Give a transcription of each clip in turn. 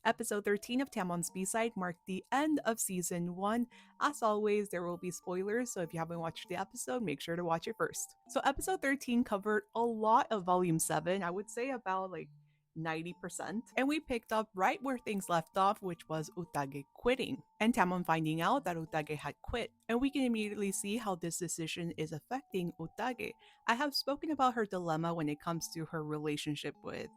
Episode 13 of Tamon's B-Side marked the end of Season 1. As always, there will be spoilers, so if you haven't watched the episode, make sure to watch it first. So Episode 13 covered a lot of Volume 7, I would say about 90%. And we picked up right where things left off, which was Utage quitting, and Tamon finding out that Utage had quit. And we can immediately see how this decision is affecting Utage. I have spoken about her dilemma when it comes to her relationship with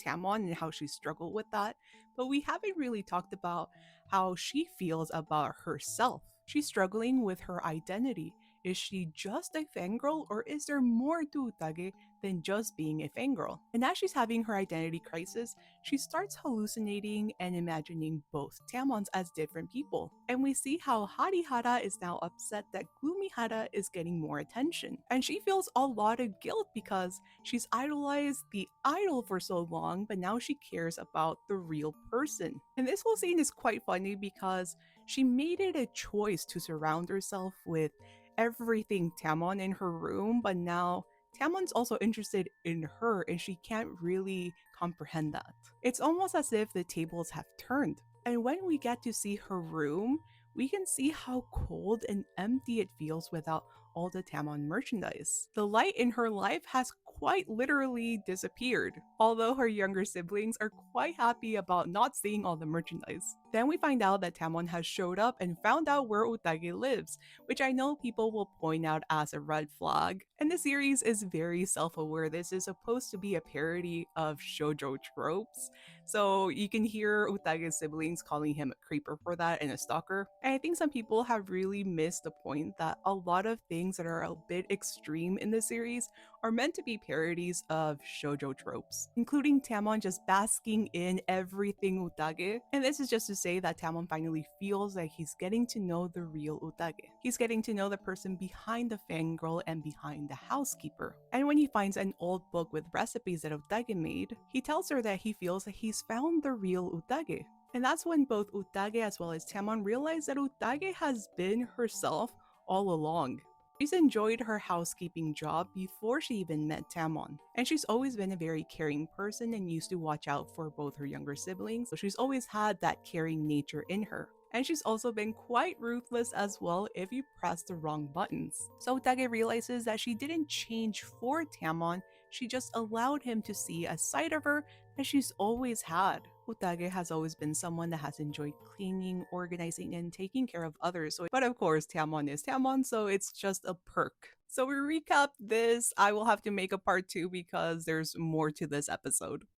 Tamon and how she struggled with that, but we haven't really talked about how she feels about herself. She's struggling with her identity. Is she just a fangirl, or is there more to Utage than just being a fangirl? And as she's having her identity crisis, she starts hallucinating and imagining both Tamons as different people. And we see how Hari Hara is now upset that Gloomy Hara is getting more attention. And she feels a lot of guilt because she's idolized the idol for so long, but now she cares about the real person. And this whole scene is quite funny because she made it a choice to surround herself with everything Tamon in her room, but now Tamon's also interested in her and she can't really comprehend that. It's almost as if the tables have turned. And when we get to see her room, we can see how cold and empty it feels without all the Tamon merchandise. The light in her life has quite literally disappeared, although her younger siblings are quite happy about not seeing all the merchandise. Then we find out that Tamon has showed up and found out where Utage lives, which I know people will point out as a red flag. And the series is very self-aware. This is supposed to be a parody of shoujo tropes, so you can hear Utage's siblings calling him a creeper for that and a stalker. And I think some people have really missed the point that a lot of things that are a bit extreme in the series are meant to be parodies of shoujo tropes, including Tamon just basking in everything Utage. And this is just to say that Tamon finally feels like he's getting to know the real Utage. He's getting to know the person behind the fangirl and behind the housekeeper. And when he finds an old book with recipes that Utage made, he tells her that he feels that he's found the real Utage. And that's when both Utage as well as Tamon realize that Utage has been herself all along. She's enjoyed her housekeeping job before she even met Tamon, and she's always been a very caring person and used to watch out for both her younger siblings, so she's always had that caring nature in her. And she's also been quite ruthless as well if you press the wrong buttons. So Utage realizes that she didn't change for Tamon, she just allowed him to see a side of her that she's always had. Utage has always been someone that has enjoyed cleaning, organizing, and taking care of others. But of course, Tamon is Tamon, so it's just a perk. So we recap this. I will have to make a part 2 because there's more to this episode.